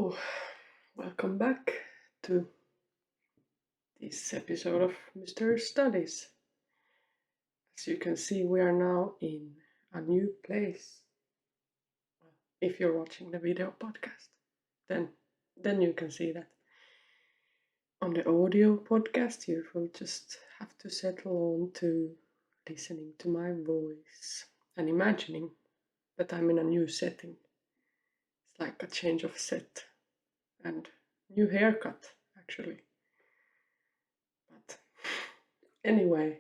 Hello, welcome back to this episode of Mr. Studies. As you can see, we are now in a new place. If you're watching the video podcast, then you can see that. On the audio podcast, you will just have to settle on to listening to my voice and imagining that I'm in a new setting. It's like a change of set and new haircut, actually. But anyway,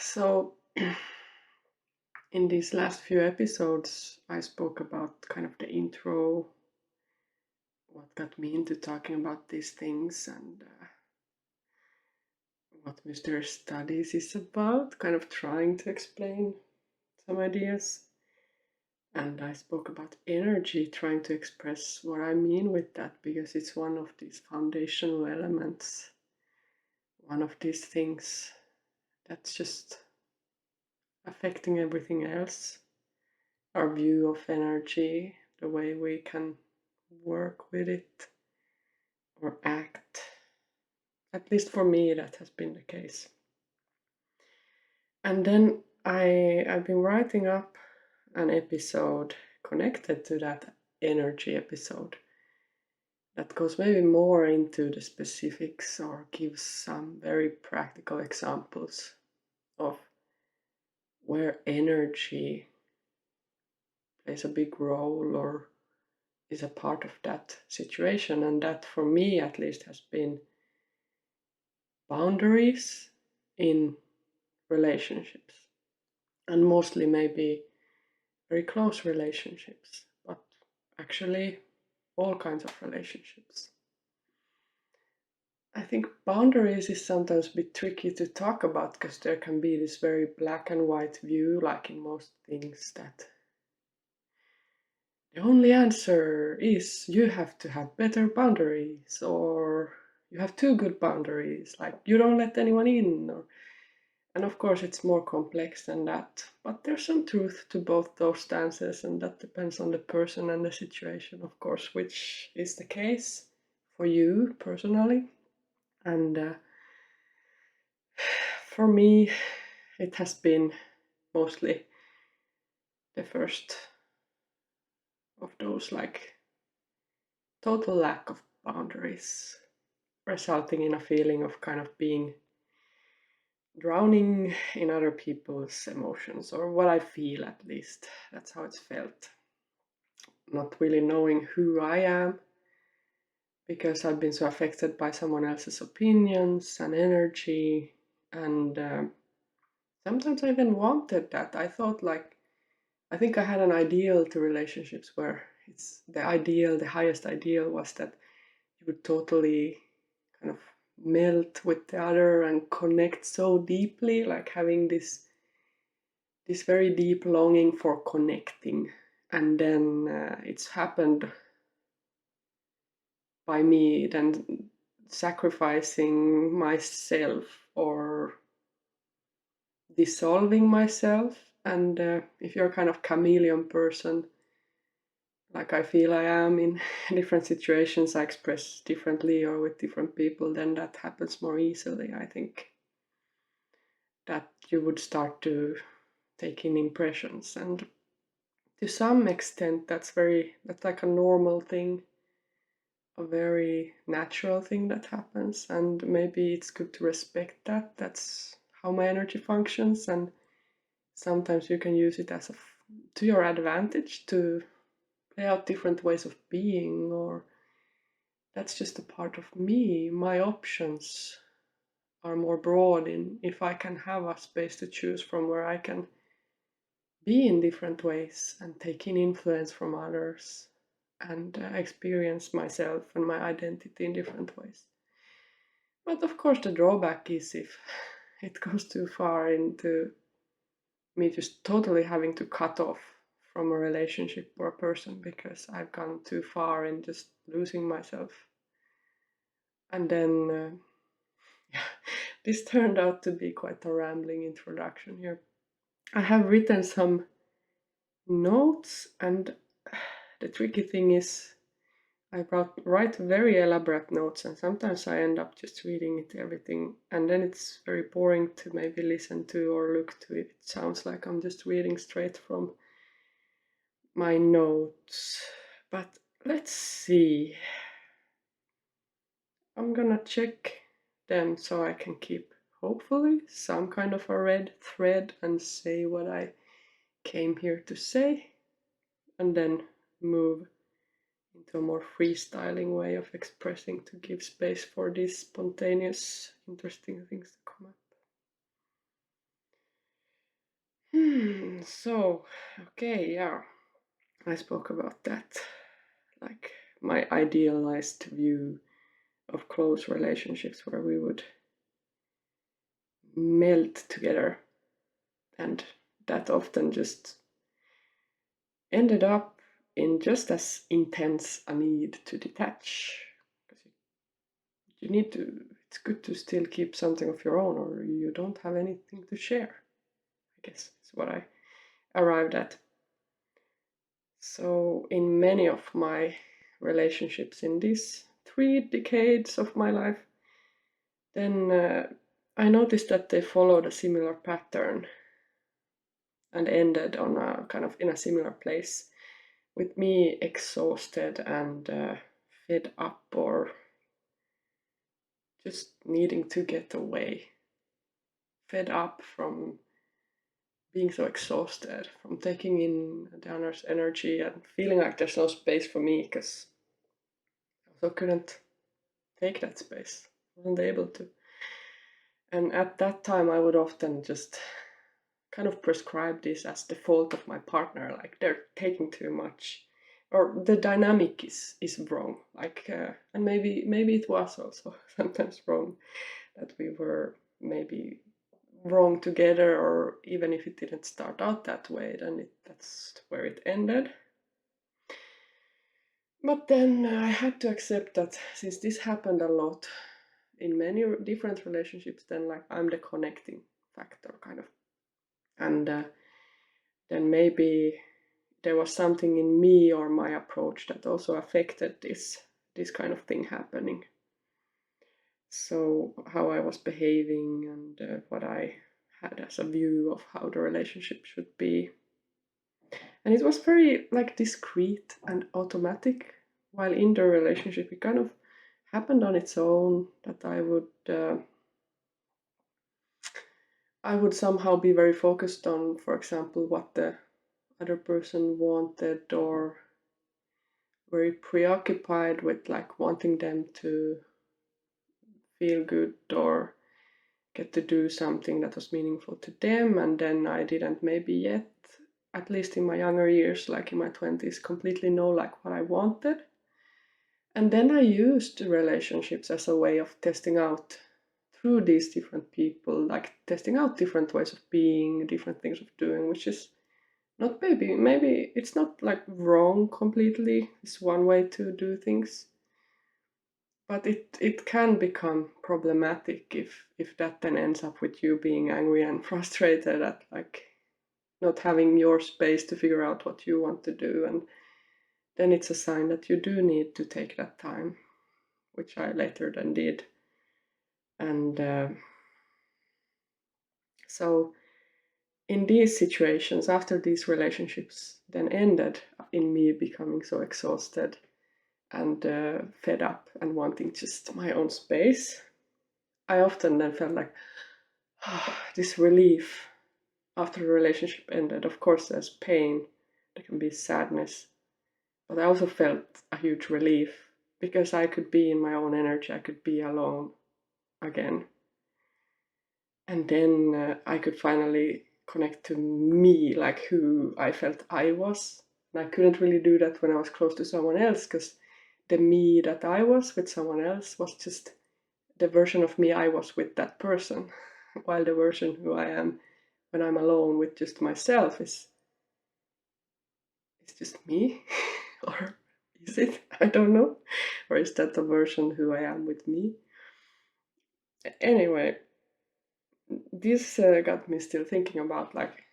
so in these last few episodes, I spoke about kind of the intro, what got me into talking about these things, and what Mr. Studies is about, kind of trying to explain some ideas. And I spoke about energy, trying to express what I mean with that, because it's one of these foundational elements, one of these things that's just affecting everything else. Our view of energy, the way we can work with it or act. At least for me, that has been the case. And then I've been writing up an episode connected to that energy episode that goes maybe more into the specifics or gives some very practical examples of where energy plays a big role or is a part of that situation. And that, for me at least, has been boundaries in relationships, and mostly maybe very close relationships, but actually all kinds of relationships. I think boundaries is sometimes a bit tricky to talk about because there can be this very black and white view, like in most things, that the only answer is you have to have better boundaries, or you have too good boundaries, like you don't let anyone in. And of course, it's more complex than that. But there's some truth to both those stances, and that depends on the person and the situation, of course, which is the case for you personally. And for me, it has been mostly the first of those, like total lack of boundaries, resulting in a feeling of kind of being drowning in other people's emotions, or what I feel at least. That's how it's felt. Not really knowing who I am because I've been so affected by someone else's opinions and energy. And sometimes I even wanted that. I thought, like, I think I had an ideal to relationships where it's the highest ideal was that you would totally kind of melt with the other and connect so deeply, like having this very deep longing for connecting. And then it's happened by me then sacrificing myself or dissolving myself. And if you're a kind of chameleon person, like I feel I am in different situations, I express differently or with different people, then that happens more easily. I think that you would start to take in impressions, and to some extent that's like a normal thing, a very natural thing that happens, and maybe it's good to respect that. That's how my energy functions, and sometimes you can use it to your advantage to play out different ways of being, or that's just a part of me. My options are more broad in if I can have a space to choose from where I can be in different ways and take in influence from others and experience myself and my identity in different ways. But of course, the drawback is if it goes too far into me just totally having to cut off from a relationship or a person because I've gone too far in just losing myself. And then this turned out to be quite a rambling introduction here. I have written some notes, and the tricky thing is I write very elaborate notes, and sometimes I end up just reading it everything, and then it's very boring to maybe listen to or look to it. It sounds like I'm just reading straight from my notes. But let's see. I'm gonna check them so I can keep, hopefully, some kind of a red thread and say what I came here to say, and then move into a more freestyling way of expressing to give space for these spontaneous, interesting things to come up. So, okay, yeah, I spoke about that. Like my idealized view of close relationships where we would melt together, and that often just ended up in just as intense a need to detach. Because you need to, it's good to still keep something of your own, or you don't have anything to share, I guess is what I arrived at. So, in many of my relationships in these 3 decades of my life, then I noticed that they followed a similar pattern and ended on a kind of in a similar place, with me exhausted and fed up or just needing to get away. Fed up from being so exhausted, from taking in the other's energy and feeling like there's no space for me because I also couldn't take that space, wasn't able to. And at that time, I would often just kind of prescribe this as the fault of my partner, like they're taking too much, or the dynamic is wrong. Like, and maybe it was also sometimes wrong, that we were maybe wrong together, or even if it didn't start out that way, then that's where it ended. But then I had to accept that since this happened a lot in many different relationships, then like I'm the connecting factor kind of, and then maybe there was something in me or my approach that also affected this kind of thing happening. So how I was behaving and what I had as a view of how the relationship should be, and it was very like discreet and automatic. While in the relationship, it kind of happened on its own that I would somehow be very focused on, for example, what the other person wanted, or very preoccupied with like wanting them to feel good or get to do something that was meaningful to them. And then I didn't maybe yet, at least in my younger years, like in my 20s, completely know like what I wanted. And then I used relationships as a way of testing out through these different people, like testing out different ways of being, different things of doing, which is not maybe it's not like wrong completely. It's one way to do things, but it can become problematic if that then ends up with you being angry and frustrated at like not having your space to figure out what you want to do, and then it's a sign that you do need to take that time, which I later then did. And so in these situations, after these relationships then ended in me becoming so exhausted and fed up and wanting just my own space, I often then felt like this relief after the relationship ended. Of course, there's pain, there can be sadness, but I also felt a huge relief because I could be in my own energy, I could be alone again. And then I could finally connect to me, like who I felt I was. And I couldn't really do that when I was close to someone else, because the me that I was with someone else was just the version of me I was with that person, while the version who I am when I'm alone with just myself is just me. Or is it? I don't know. Or is that the version who I am with me? Anyway, this got me still thinking about like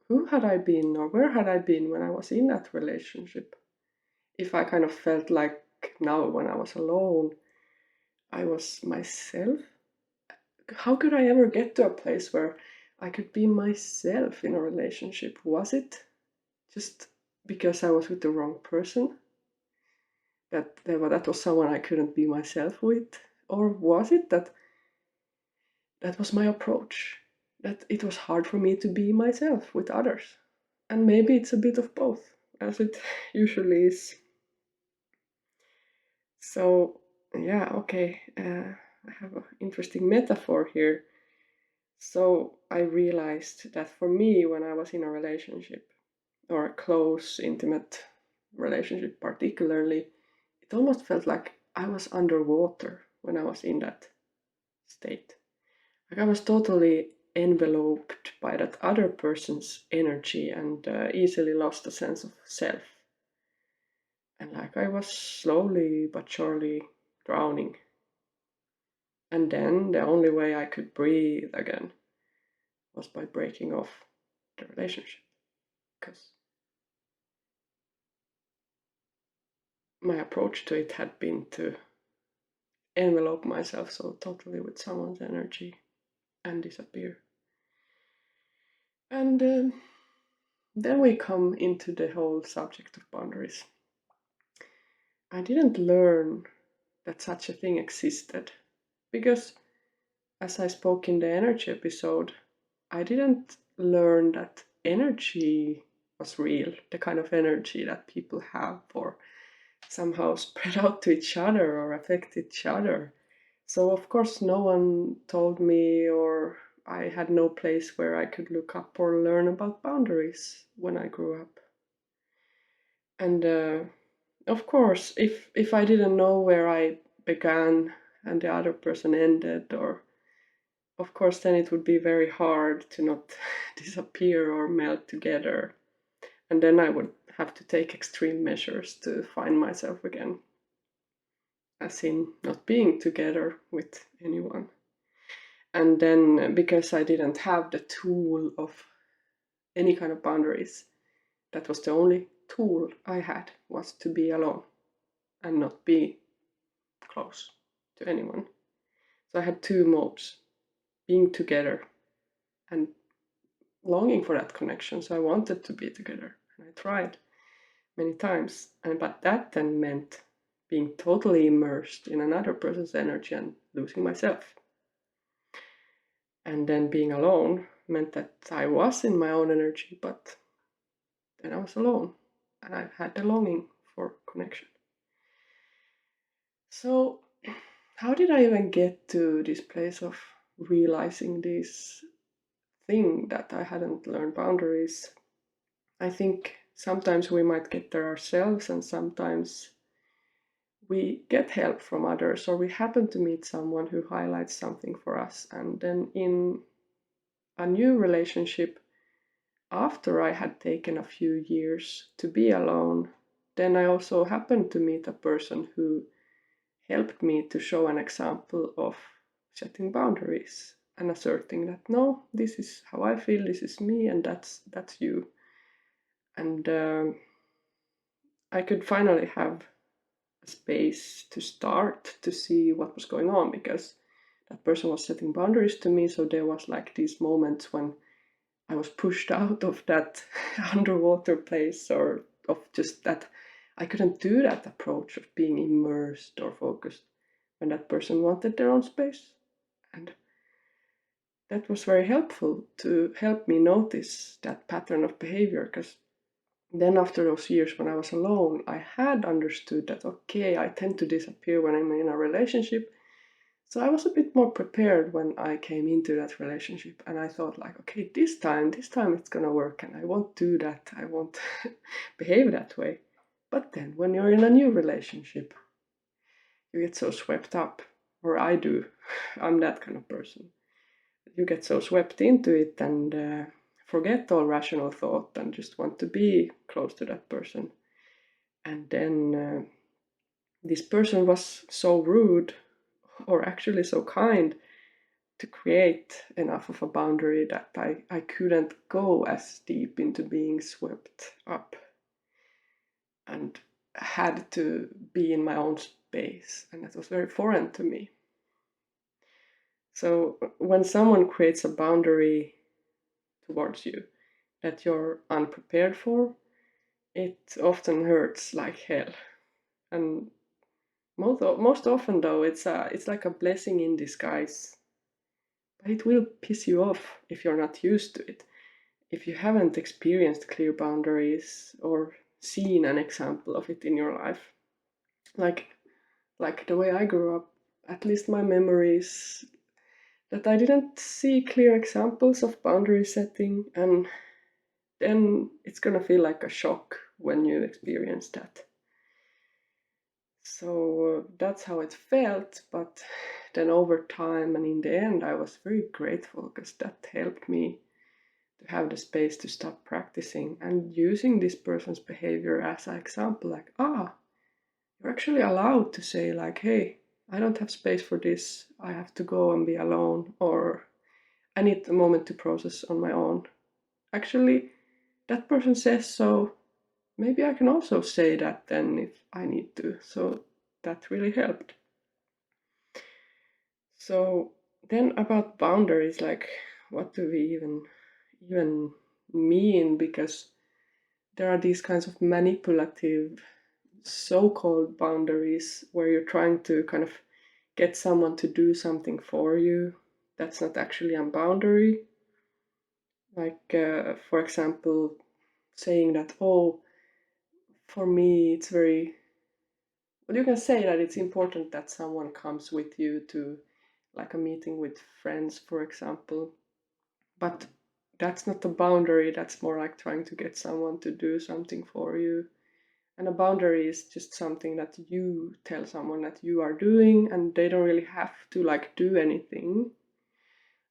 who had I been or where had I been when I was in that relationship? if I kind of felt like now when I was alone, I was myself, how could I ever get to a place where I could be myself in a relationship? Was it just because I was with the wrong person? That was someone I couldn't be myself with? Or was it that that was my approach? That it was hard for me to be myself with others? And maybe it's a bit of both, as it usually is. So, yeah, okay. I have an interesting metaphor here. So, I realized that for me, when I was in a relationship, or a close, intimate relationship, particularly, it almost felt like I was underwater when I was in that state. Like I was totally enveloped by that other person's energy and easily lost a sense of self. And like I was slowly but surely drowning. And then the only way I could breathe again was by breaking off the relationship. Because my approach to it had been to envelope myself so totally with someone's energy and disappear. And then we come into the whole subject of boundaries. I didn't learn that such a thing existed because, as I spoke in the energy episode, I didn't learn that energy was real, the kind of energy that people have or somehow spread out to each other or affect each other. So, of course, no one told me, or I had no place where I could look up or learn about boundaries when I grew up. And of course, if I didn't know where I began and the other person ended, or of course, then it would be very hard to not disappear or melt together. And then I would have to take extreme measures to find myself again, as in not being together with anyone. And then because I didn't have the tool of any kind of boundaries, that was the only tool I had, was to be alone and not be close to anyone. So I had two modes: being together and longing for that connection. So I wanted to be together and I tried many times. But that then meant being totally immersed in another person's energy and losing myself. And then being alone meant that I was in my own energy, but then I was alone and I had the longing for connection. So, how did I even get to this place of realizing this thing that I hadn't learned boundaries? I think sometimes we might get there ourselves, and sometimes we get help from others, or we happen to meet someone who highlights something for us. And then in a new relationship, after I had taken a few years to be alone, then I also happened to meet a person who helped me to show an example of setting boundaries and asserting that no, this is how I feel, this is me, and that's you. And I could finally have a space to start to see what was going on, because that person was setting boundaries to me. So there was like these moments when I was pushed out of that underwater place, or of just that I couldn't do that approach of being immersed or focused when that person wanted their own space. And that was very helpful to help me notice that pattern of behavior, because then after those years when I was alone, I had understood that okay, I tend to disappear when I'm in a relationship. So I was a bit more prepared when I came into that relationship, and I thought like, okay, this time it's gonna work, and I won't do that. I won't behave that way. But then when you're in a new relationship, you get so swept up, or I do. I'm that kind of person. You get so swept into it and forget all rational thought and just want to be close to that person. And then this person was so rude, or actually so kind, to create enough of a boundary that I couldn't go as deep into being swept up. And had to be in my own space, and that was very foreign to me. So when someone creates a boundary towards you that you're unprepared for, it often hurts like hell. And most often though, it's like a blessing in disguise. But it will piss you off if you're not used to it. If you haven't experienced clear boundaries or seen an example of it in your life, like like the way I grew up, at least my memories that I didn't see clear examples of boundary setting, and then it's gonna feel like a shock when you experience that. So that's how it felt, but then over time and in the end, I was very grateful because that helped me to have the space to stop practicing and using this person's behavior as an example. Like, you're actually allowed to say, like, hey, I don't have space for this. I have to go and be alone, or I need a moment to process on my own. Actually, that person says so. Maybe I can also say that then if I need to. So that really helped. So then about boundaries, like what do we even mean? Because there are these kinds of manipulative so-called boundaries where you're trying to kind of get someone to do something for you. That's not actually a boundary. Like, for example, saying that, oh, for me, it's very, well, you can say that it's important that someone comes with you to like a meeting with friends, for example, but that's not a boundary. That's more like trying to get someone to do something for you. And a boundary is just something that you tell someone that you are doing, and they don't really have to like do anything.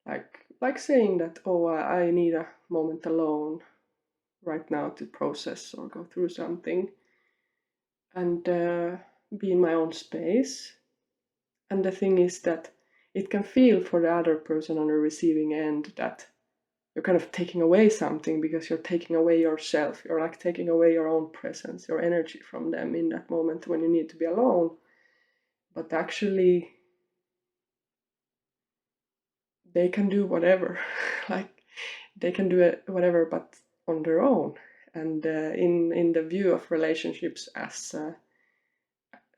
Like saying that, oh, I need a moment alone right now to process or go through something, and be in my own space. And the thing is that it can feel for the other person on the receiving end that you're kind of taking away something because you're taking away yourself. You're like taking away your own presence, your energy from them in that moment when you need to be alone. But actually, they can do whatever. Like they can do it whatever, but on their own. And in the view of relationships as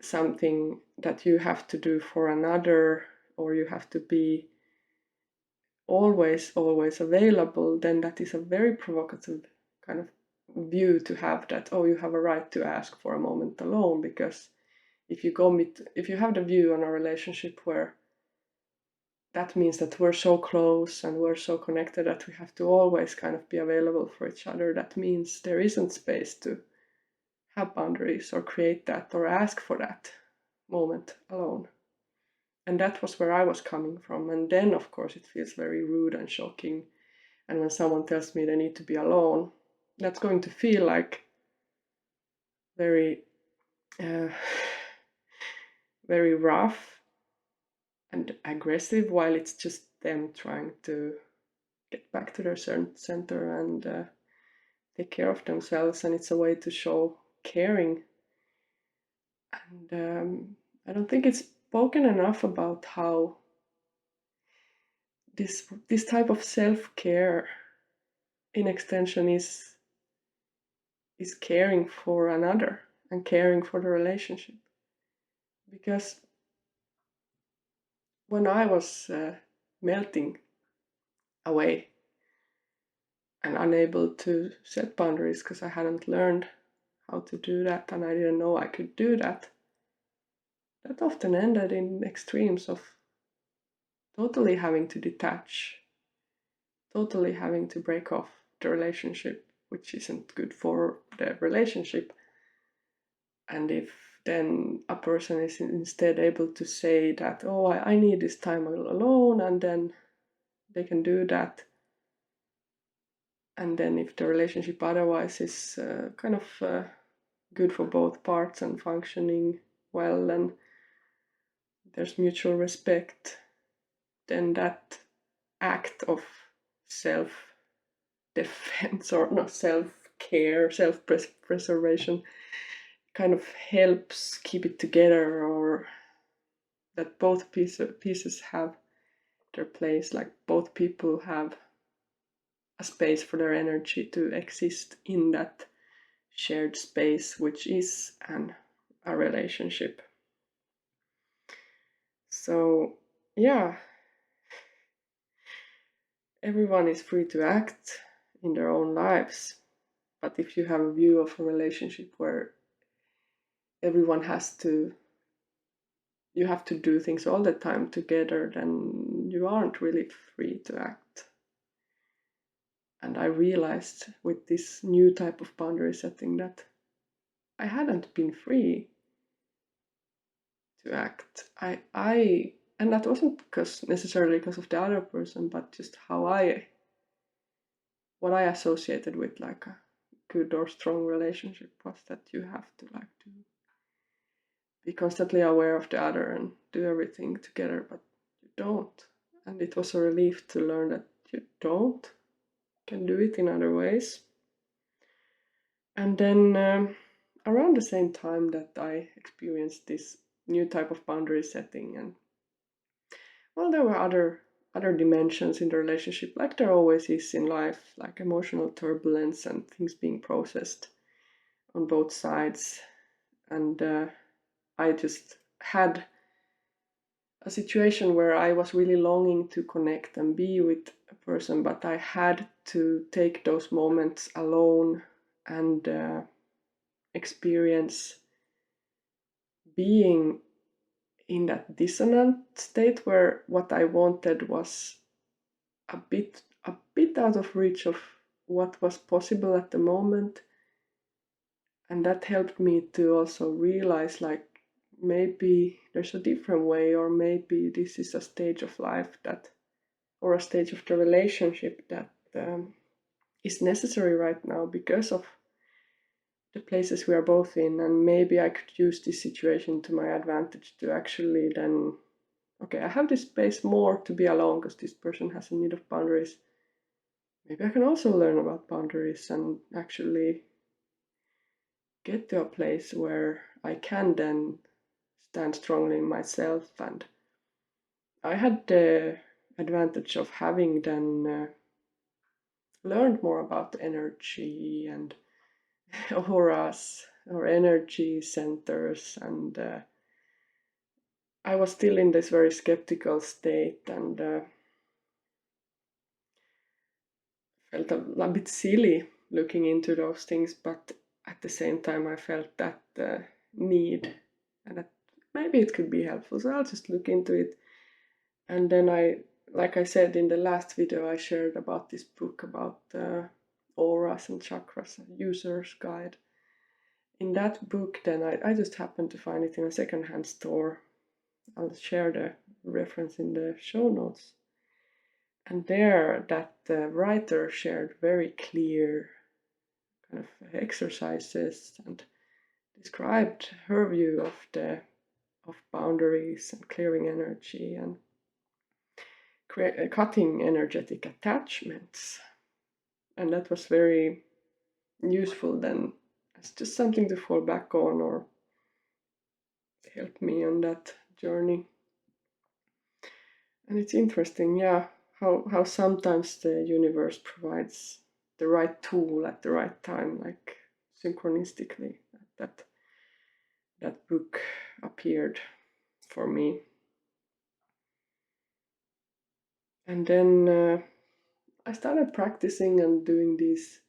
something that you have to do for another, or you have to be always available, then that is a very provocative kind of view to have, that oh, you have a right to ask for a moment alone. Because if you have the view on a relationship where that means that we're so close and we're so connected that we have to always kind of be available for each other, that means there isn't space to have boundaries or create that or ask for that moment alone. And that was where I was coming from. And then, of course, it feels very rude and shocking. And when someone tells me they need to be alone, that's going to feel like very, uh, very rough and aggressive, while it's just them trying to get back to their center and take care of themselves. And it's a way to show caring. And I don't think it's spoken enough about how this type of self-care in extension is caring for another and caring for the relationship. Because when I was melting away and unable to set boundaries because I hadn't learned how to do that and I didn't know I could do that, that often ended in extremes of totally having to detach, totally having to break off the relationship, which isn't good for the relationship. And if then a person is instead able to say that, oh, I need this time alone, and then they can do that. And then if the relationship otherwise is kind of good for both parts and functioning well, and there's mutual respect, then that act of self defense or not self care, self preservation kind of helps keep it together, or that both pieces have their place, like both people have a space for their energy to exist in that shared space, which is a relationship. So, yeah, everyone is free to act in their own lives. But if you have a view of a relationship where everyone you have to do things all the time together, then you aren't really free to act. And I realized with this new type of boundary setting that I hadn't been free to act. And that wasn't necessarily because of the other person, but just what I associated with like a good or strong relationship was that you have to be constantly aware of the other and do everything together, but you don't. And it was a relief to learn that you don't, can do it in other ways. And then around the same time that I experienced this new type of boundary setting, and well, there were other dimensions in the relationship, like there always is in life, like emotional turbulence and things being processed on both sides. And I just had a situation where I was really longing to connect and be with a person, but I had to take those moments alone and experience being in that dissonant state where what I wanted was a bit out of reach of what was possible at the moment. And that helped me to also realize like maybe there's a different way, or maybe this is a stage of life that, or a stage of the relationship that is necessary right now because of the places we are both in. And maybe I could use this situation to my advantage to actually then, okay, I have this space more to be alone because this person has a need of boundaries. Maybe I can also learn about boundaries and actually get to a place where I can then stand strongly in myself. And I had the advantage of having then learned more about energy and auras or energy centers, and I was still in this very skeptical state and felt a bit silly looking into those things, but at the same time I felt that need, and that maybe it could be helpful, so I'll just look into it. And then like I said in the last video, I shared about this book about auras and chakras, a user's guide. In that book, then I just happened to find it in a secondhand store. I'll share the reference in the show notes. And there, that writer shared very clear kind of exercises and described her view of boundaries and clearing energy and cutting energetic attachments. And that was very useful then. It's just something to fall back on or help me on that journey. And it's interesting, yeah, how sometimes the universe provides the right tool at the right time, like synchronistically. That book appeared for me. And then I started practicing and doing these.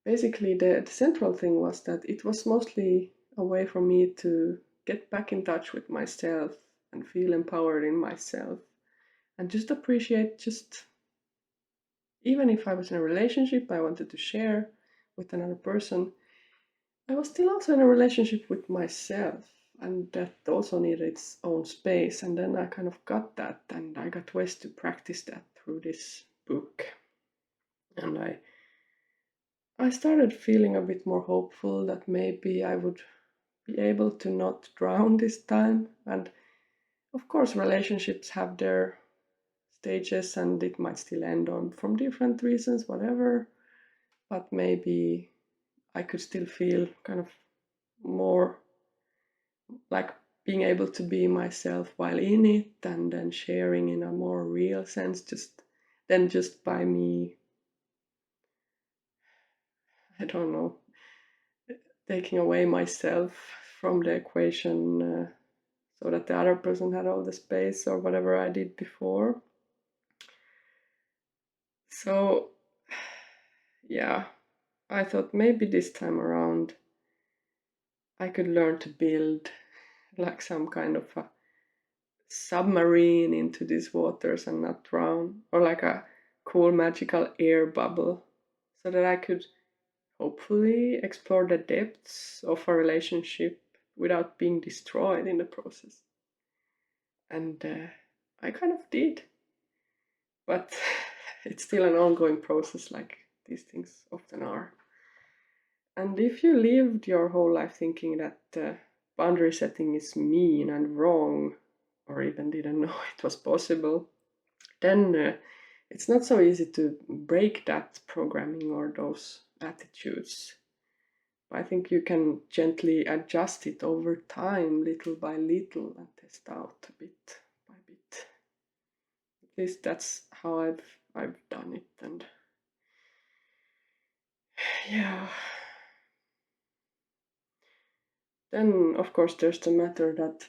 Basically, the central thing was that it was mostly a way for me to get back in touch with myself and feel empowered in myself and just appreciate, just even if I was in a relationship I wanted to share with another person, I was still also in a relationship with myself, and that also needed its own space. And then I kind of got that, and I got ways to practice that through this book. And I started feeling a bit more hopeful that maybe I would be able to not drown this time. And of course, relationships have their stages and it might still end on from different reasons, whatever. But maybe I could still feel kind of more like being able to be myself while in it, and then sharing in a more real sense, just by me, I don't know, taking away myself from the equation, so that the other person had all the space or whatever I did before. So yeah, I thought maybe this time around I could learn to build like some kind of a submarine into these waters and not drown, or like a cool magical air bubble, so that I could hopefully explore the depths of a relationship without being destroyed in the process. And I kind of did, but it's still an ongoing process, like these things often are. And if you lived your whole life thinking that boundary setting is mean and wrong, or even didn't know it was possible, then it's not so easy to break that programming or those attitudes. I think you can gently adjust it over time, little by little, and test out a bit by bit. At least that's how I've done it, and yeah. Then of course there's the matter that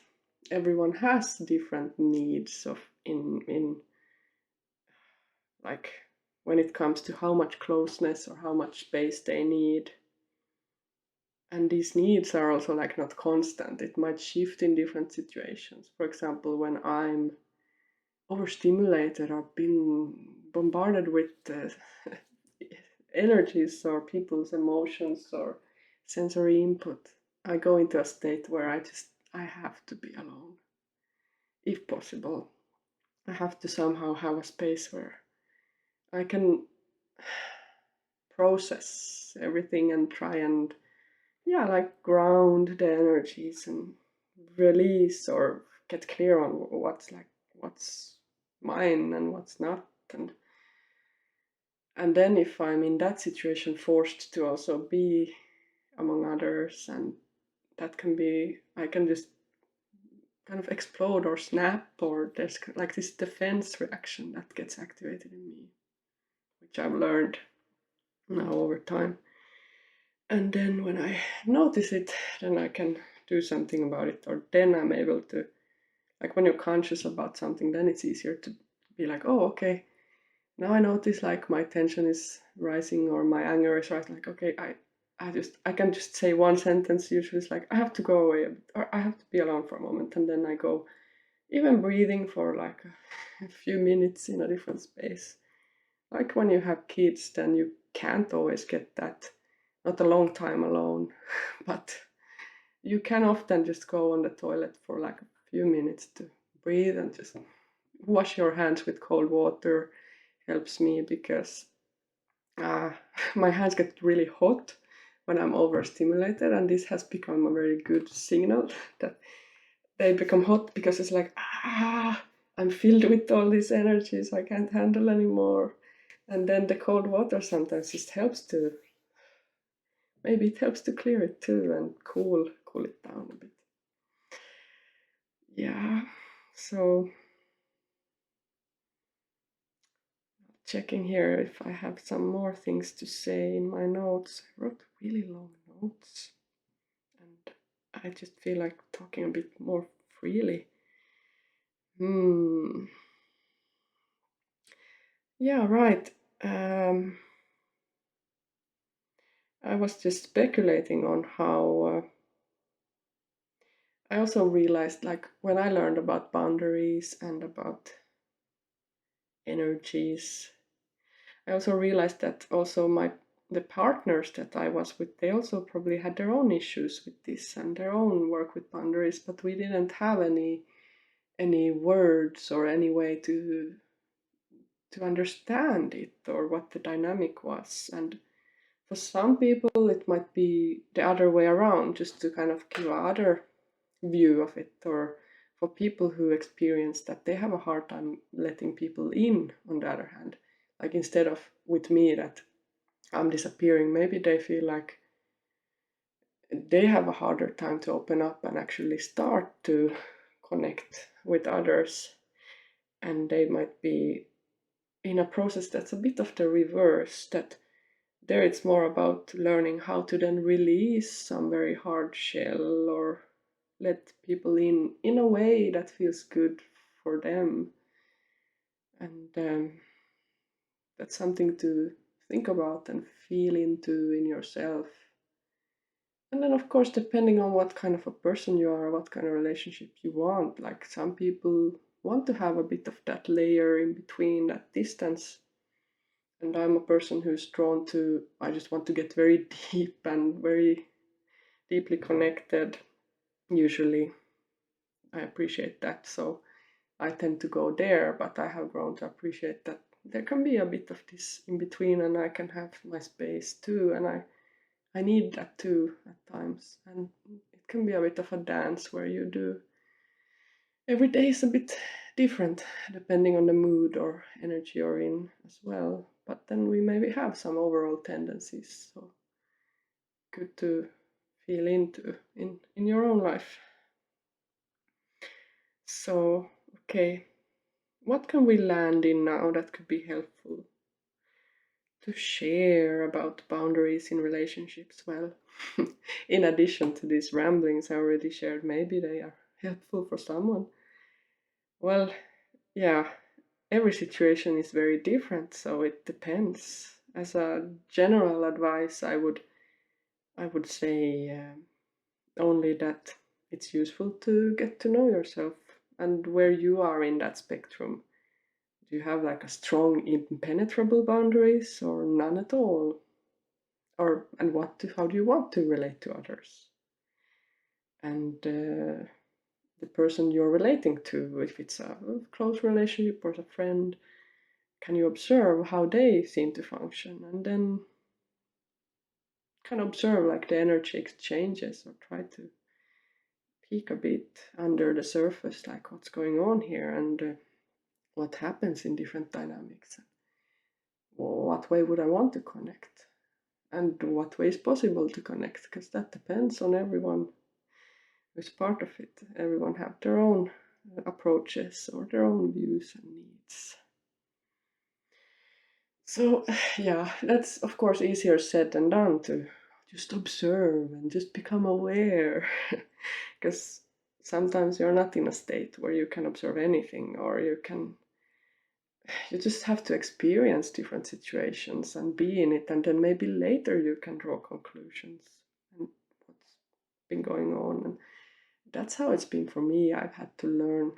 everyone has different needs of in like when it comes to how much closeness or how much space they need. And these needs are also like not constant. It might shift in different situations. For example, when I'm overstimulated or been bombarded with energies or people's emotions or sensory input, I go into a state where I have to be alone, if possible. I have to somehow have a space where I can process everything and try and, yeah, like ground the energies and release or get clear on what's mine and what's not. And then if I'm in that situation, forced to also be among others, and that can be, I can just kind of explode or snap, or there's like this defense reaction that gets activated in me, which I've learned now over time. And then when I notice it, then I can do something about it, or then I'm able to, like when you're conscious about something, then it's easier to be like, oh, okay, now I notice like my tension is rising or my anger is rising. Like, okay, I can just say one sentence. Usually it's like, I have to go away a bit, or I have to be alone for a moment, and then I go, even breathing for like a few minutes in a different space. Like when you have kids, then you can't always get that, not a long time alone, but you can often just go on the toilet for like a few minutes to breathe and just wash your hands with cold water. Helps me because uh, my hands get really hot when I'm overstimulated, and this has become a very good signal that they become hot, because it's like, I'm filled with all these energies I can't handle anymore. And then the cold water sometimes just helps to, maybe it helps to clear it too and cool it down a bit. Yeah, so checking here if I have some more things to say in my notes. I wrote really long notes, and I just feel like talking a bit more freely. Yeah, right. I was just speculating on how I also realized, like, when I learned about boundaries and about energies, I also realized that also the partners that I was with, they also probably had their own issues with this and their own work with boundaries, but we didn't have any words or any way to understand it or what the dynamic was. And for some people, it might be the other way around, just to kind of give other view of it. Or for people who experience that they have a hard time letting people in, on the other hand, like instead of with me that I'm disappearing, maybe they feel like they have a harder time to open up and actually start to connect with others. And they might be in a process that's a bit of the reverse, that there it's more about learning how to then release some very hard shell or let people in a way that feels good for them. And that's something to think about and feel into in yourself. And then, of course, depending on what kind of a person you are, what kind of relationship you want, like some people want to have a bit of that layer in between, that distance. And I'm a person who's drawn to, I just want to get very deep and very deeply connected. Usually, I appreciate that. So I tend to go there, but I have grown to appreciate that there can be a bit of this in between, and I can have my space too. And I need that too at times. And it can be a bit of a dance where you do. Every day is a bit different depending on the mood or energy you're in as well. But then we maybe have some overall tendencies. So good to feel into in your own life. So, okay, what can we land in now that could be helpful to share about boundaries in relationships? Well, in addition to these ramblings I already shared, maybe they are helpful for someone. Well, yeah, every situation is very different, so it depends. As a general advice, I would say only that it's useful to get to know yourself and where you are in that spectrum. Do you have like a strong, impenetrable boundaries or none at all? Or and how do you want to relate to others? And the person you're relating to, if it's a close relationship or a friend, can you observe how they seem to function? And then kind of observe like the energy exchanges or try to peek a bit under the surface, like what's going on here and what happens in different dynamics. What way would I want to connect? And what way is possible to connect? Because that depends on everyone who's part of it. Everyone have their own approaches or their own views and needs. So, yeah, that's of course easier said than done to just observe and just become aware. Because sometimes you're not in a state where you can observe anything, or you just have to experience different situations and be in it, and then maybe later you can draw conclusions and what's been going on. And that's how it's been for me. I've had to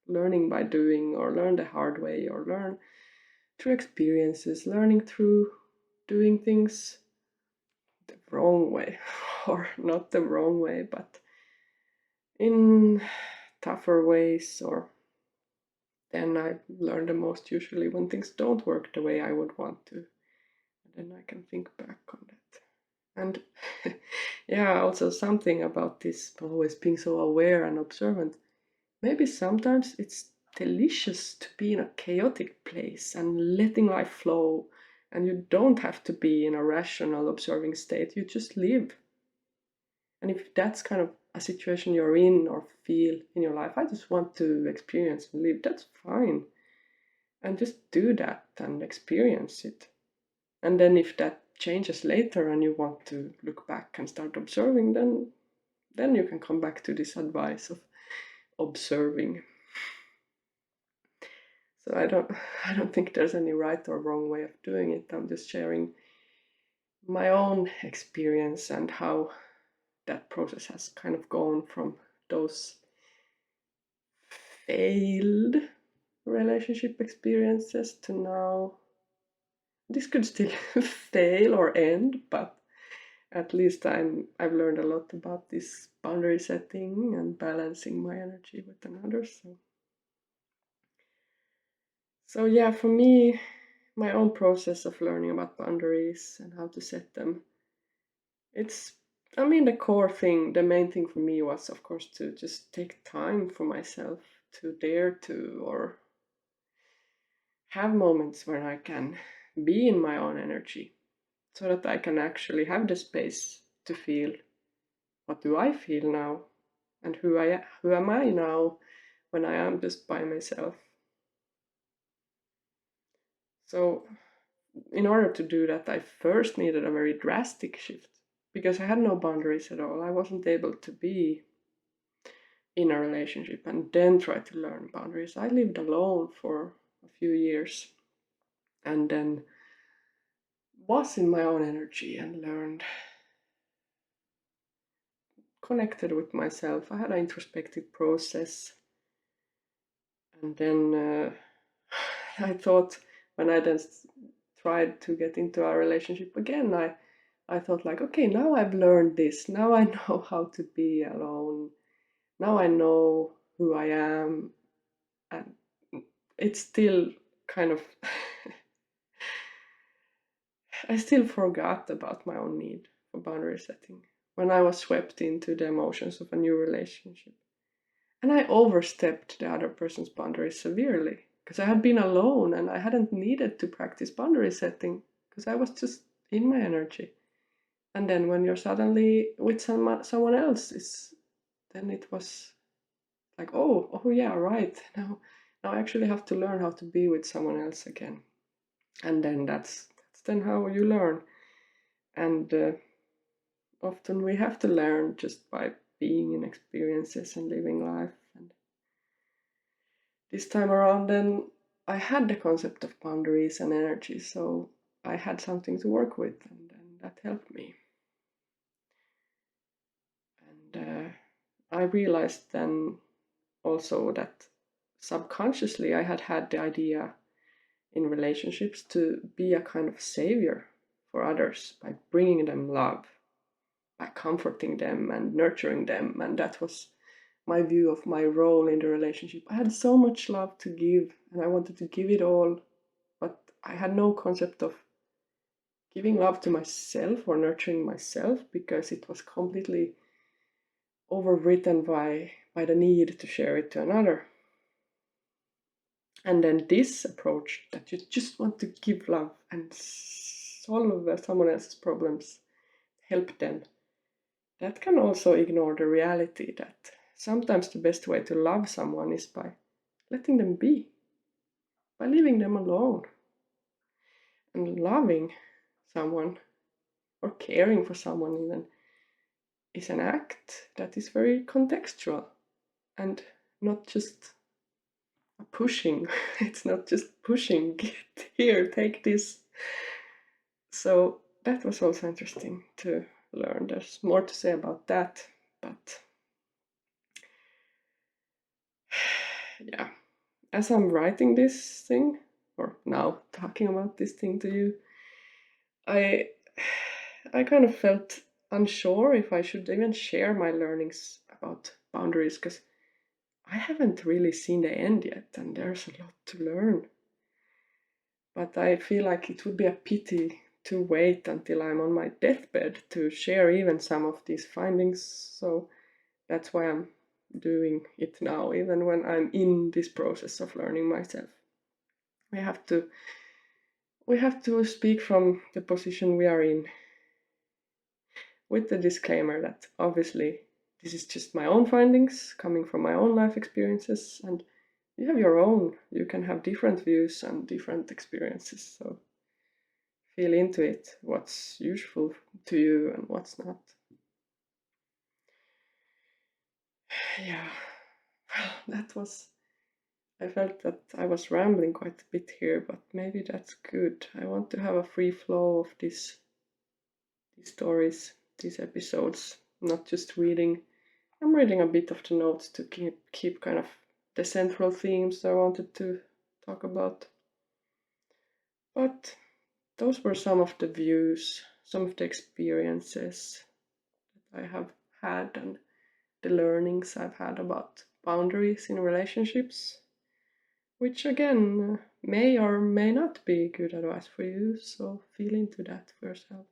learning by doing, or learn the hard way, or learn through experiences, learning through doing things the wrong way, or not the wrong way, but in tougher ways. Or then I learn the most usually when things don't work the way I would want to. And then I can think back on that. And yeah, also something about this always being so aware and observant. Maybe sometimes it's delicious to be in a chaotic place and letting life flow, and you don't have to be in a rational observing state, you just live. And if that's kind of a situation you're in or feel in your life, I just want to experience and live, that's fine. And just do that and experience it. And then if that changes later and you want to look back and start observing, then you can come back to this advice of observing. So I don't think there's any right or wrong way of doing it. I'm just sharing my own experience and how that process has kind of gone from those failed relationship experiences to now. This could still fail or end, but at least I've learned a lot about this boundary setting and balancing my energy with another. So yeah, for me, my own process of learning about boundaries and how to set them, it's, I mean, the core thing, the main thing for me was, of course, to just take time for myself, to dare to, or have moments where I can be in my own energy so that I can actually have the space to feel what do I feel now, and who am I now when I am just by myself. So in order to do that, I first needed a very drastic shift because I had no boundaries at all. I wasn't able to be in a relationship and then try to learn boundaries. I lived alone for a few years and then was in my own energy and learned, connected with myself. I had an introspective process, and then I thought when I then tried to get into a relationship again, I thought like, okay, now I've learned this. Now I know how to be alone. Now I know who I am, and it's still kind of I still forgot about my own need for boundary setting when I was swept into the emotions of a new relationship. And I overstepped the other person's boundaries severely because I had been alone and I hadn't needed to practice boundary setting because I was just in my energy. And then when you're suddenly with someone else, then it was like, oh yeah, right. Now I actually have to learn how to be with someone else again. And then that's then how you learn. And often we have to learn just by being in experiences and living life. And this time around, then I had the concept of boundaries and energy, so I had something to work with, and that helped me. And I realized then also that subconsciously I had had the idea in relationships to be a kind of savior for others by bringing them love, by comforting them and nurturing them. And that was my view of my role in the relationship. I had so much love to give and I wanted to give it all, but I had no concept of giving love to myself or nurturing myself because it was completely overwritten by the need to share it to another. And then this approach that you just want to give love and solve someone else's problems, help them, that can also ignore the reality that sometimes the best way to love someone is by letting them be, by leaving them alone. And loving someone or caring for someone even is an act that is very contextual and not just a pushing. It's not just pushing, get here, take this. So that was also interesting to learn. There's more to say about that, but yeah, as I'm writing this thing, or now talking about this thing to you, I I kind of felt unsure if I should even share my learnings about boundaries because I haven't really seen the end yet and there's a lot to learn. But I feel like it would be a pity to wait until I'm on my deathbed to share even some of these findings. So that's why I'm doing it now, even when I'm in this process of learning myself. We have to speak from the position we are in, with the disclaimer that obviously this is just my own findings coming from my own life experiences, and you have your own. You can have different views and different experiences. So feel into it, what's useful to you and what's not. Yeah, well, that was. I felt that I was rambling quite a bit here, but maybe that's good. I want to have a free flow of these stories, these episodes, not just reading. I'm reading a bit of the notes to keep kind of the central themes I wanted to talk about. But those were some of the views, some of the experiences that I have had and the learnings I've had about boundaries in relationships, which again may or may not be good advice for you, so feel into that for yourself.